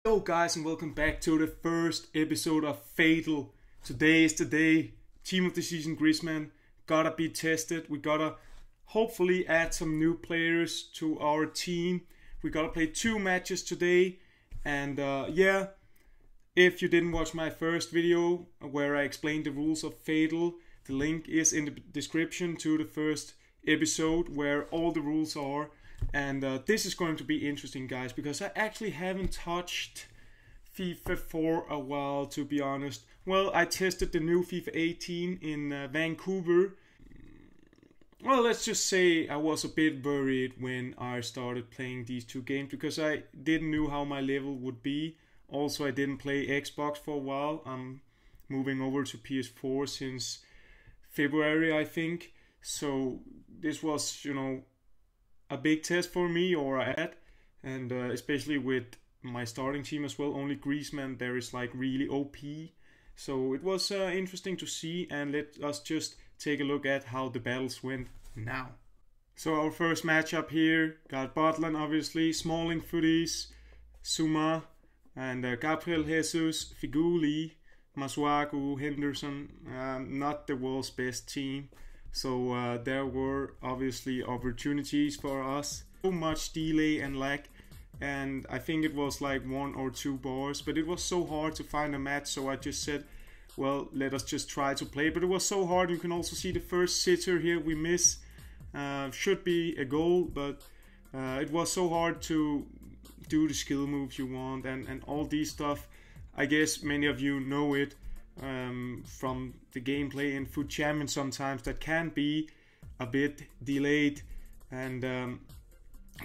Hello guys and welcome back to the first episode of Fatal. Today is the day. Team of the season Griezmann gotta be tested. We gotta hopefully add some new players to our team. We gotta play 2 matches today. And if you didn't watch my first video where I explained the rules of Fatal, the link is in the description to the first episode where all the rules are. And this is going to be interesting, guys, because I actually haven't touched FIFA for a while, to be honest. Well, I tested the new FIFA 18 in Vancouver. Well, let's just say I was a bit worried when I started playing these 2 games because I didn't know how my level would be. Also, I didn't play Xbox for a while. I'm moving over to PS4 since February, I think. So this was, a big test for me, or I had, and especially with my starting team as well. Only Griezmann there is like really OP, so it was interesting to see. And let us just take a look at how the battles went now. So our first matchup here got Butland, obviously, Smalling, Footies, Suma, and Gabriel Jesus, Figuli, Masuaku, Henderson. Not the world's best team. So there were obviously opportunities for us. So much delay and lag, and I think it was like 1 or 2 bars, but it was so hard to find a match, so I just said, well, let us just try to play. But it was so hard. You can also see the first sitter here we miss. Should be a goal, but it was so hard to do the skill moves you want and all these stuff. I guess many of you know it. From the gameplay in Foot Champions sometimes that can be a bit delayed, and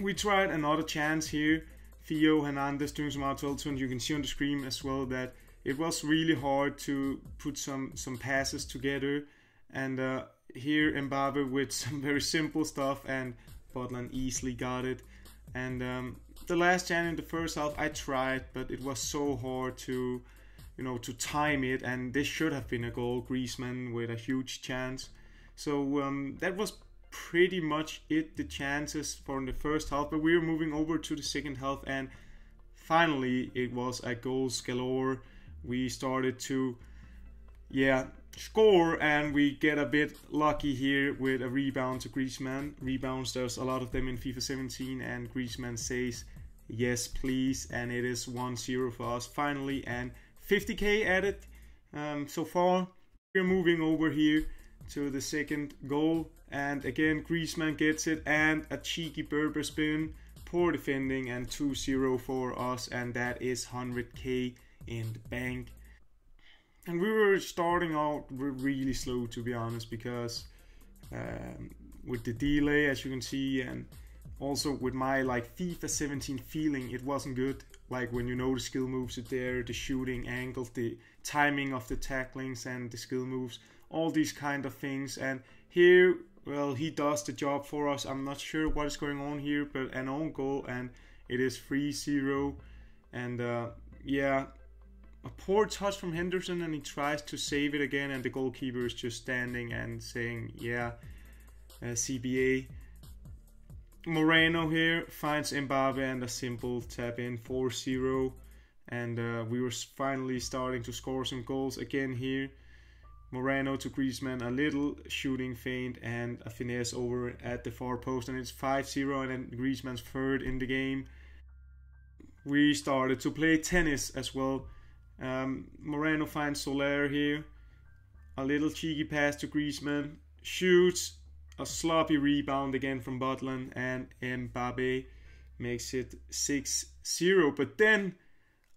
we tried another chance here. Theo Hernandez doing some auto, and you can see on the screen as well that it was really hard to put some passes together, and here Mbappe with some very simple stuff, and Butland easily got it. And the last chance in the first half I tried, but it was so hard to time it, and this should have been a goal. Griezmann with a huge chance. So that was pretty much it, the chances for the first half. But we were moving over to the second half, and finally it was a goals galore. We started to score, and we get a bit lucky here with a rebound to Griezmann. Rebounds, there's a lot of them in FIFA 17, and Griezmann says yes please, and it is 1-0 for us finally, and 50k added so far. We're moving over here to the second goal, and again Griezmann gets it, and a cheeky Berber spin, poor defending, and 2-0 for us, and that is 100k in the bank. And we were starting out really slow, to be honest, because with the delay, as you can see, and also with my FIFA 17 feeling, it wasn't good. Like when the skill moves are there, the shooting angles, the timing of the tacklings and the skill moves, all these kind of things. And here, well, he does the job for us. I'm not sure what is going on here, but an own goal, and it is 3-0. And a poor touch from Henderson, and he tries to save it again, and the goalkeeper is just standing and saying, CBA. Moreno here finds Mbappe, and a simple tap in, 4-0, and we were finally starting to score some goals again here. Moreno to Griezmann, a little shooting feint and a finesse over at the far post, and it's 5-0, and then Griezmann's third in the game. We started to play tennis as well. Moreno finds Soler here, a little cheeky pass to Griezmann, shoots, a sloppy rebound again from Butland, and Mbappe makes it 6-0. But then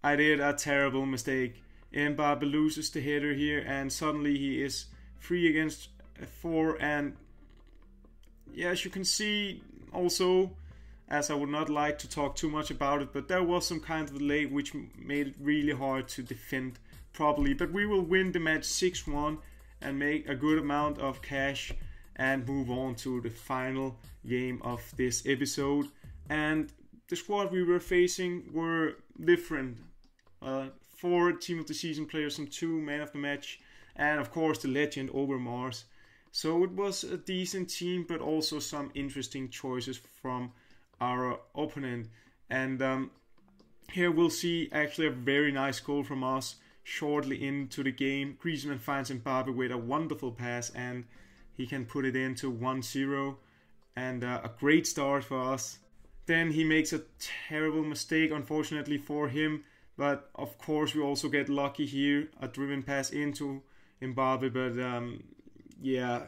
I did a terrible mistake. Mbappe loses the header here, and suddenly he is 3 against 4. And as you can see, also, as I would not like to talk too much about it, but there was some kind of delay which made it really hard to defend properly. But we will win the match 6-1 and make a good amount of cash and move on to the final game of this episode. And the squad we were facing were different. 4 team of the season players and 2 man of the match, and of course the legend Overmars. So it was a decent team, but also some interesting choices from our opponent. And Here we'll see actually a very nice goal from us shortly into the game. Griezmann finds Mbappe with a wonderful pass and he can put it into 1-0, and a great start for us. Then he makes a terrible mistake, unfortunately for him, but of course we also get lucky here. A driven pass into Mbappe, but yeah,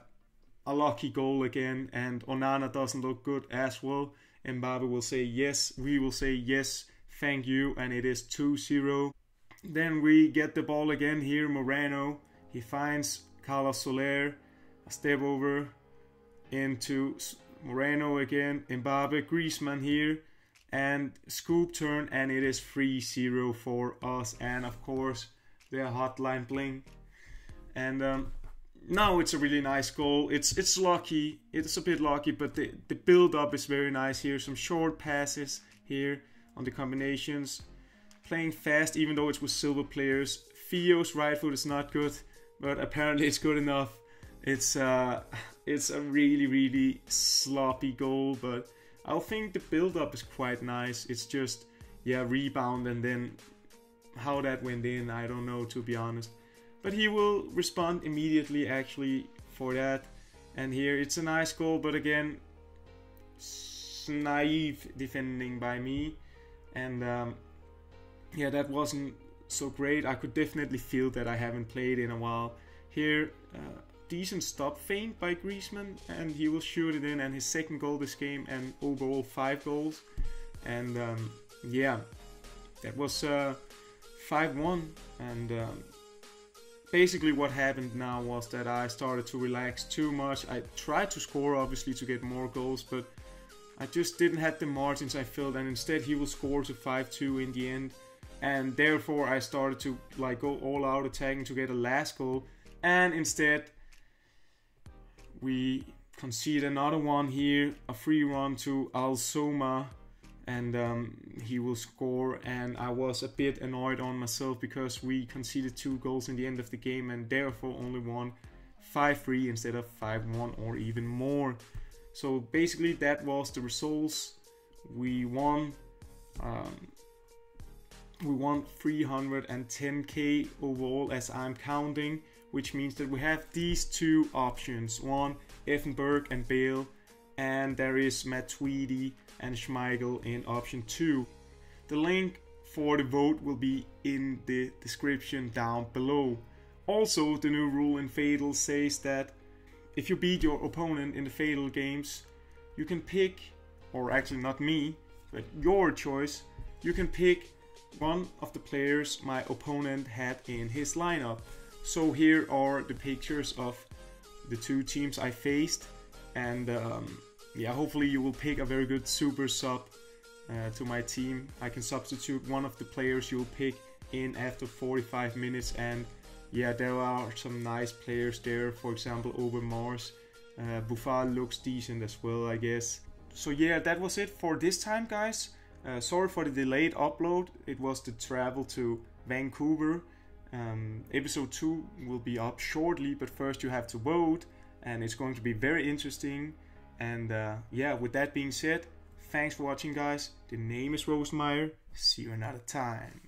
a lucky goal again, and Onana doesn't look good as well. Mbappe will say yes, we will say yes, thank you, and it is 2-0. Then we get the ball again here. Moreno, he finds Carlos Soler, a step over into Moreno again, Mbappe, Griezmann here, and scoop turn, and it is 3-0 for us. And of course the hotline bling, and now it's a really nice goal. It's lucky, it's a bit lucky, but the build up is very nice here. Some short passes here on the combinations, playing fast even though it's with silver players. Theo's right foot is not good, but apparently it's good enough. It's a really sloppy goal, but I think the build up is quite nice. It's just, yeah, rebound, and then how that went in, I don't know, to be honest. But he will respond immediately actually for that. And here it's a nice goal, but again, naive defending by me. And yeah, that wasn't so great. I could definitely feel that I haven't played in a while. Here, decent stop feint by Griezmann, and he will shoot it in, and his second goal this game, and overall 5 goals. And yeah, that was 5-1. And basically what happened now was that I started to relax too much. I tried to score obviously to get more goals, but I just didn't have the margins I felt, and instead he will score to 5-2 in the end. And therefore I started to like go all out attacking to get a last goal, and instead we concede another one here, a free run to Al Soma, and he will score. And I was a bit annoyed on myself because we conceded 2 goals in the end of the game and therefore only won 5-3 instead of 5-1 or even more. So basically that was the results. We won 310k overall as I'm counting, which means that we have these 2 options. One, Effenberg and Bale, and there is Matuidi and Schmeichel in option 2. The link for the vote will be in the description down below. Also, the new rule in Fatal says that if you beat your opponent in the Fatal games, you can pick, or actually not me, but your choice, you can pick one of the players my opponent had in his lineup. So here are the pictures of the 2 teams I faced, and yeah, hopefully you will pick a very good super sub to my team. I can substitute one of the players you'll pick in after 45 minutes, and yeah, there are some nice players there. For example, Overmars, Buffal looks decent as well, I guess. So yeah, that was it for this time, guys. Sorry for the delayed upload. It was the travel to Vancouver. Episode 2 will be up shortly, but first you have to vote, and it's going to be very interesting. And yeah, with that being said, thanks for watching, guys. The name is Rosemeyer. See you another time.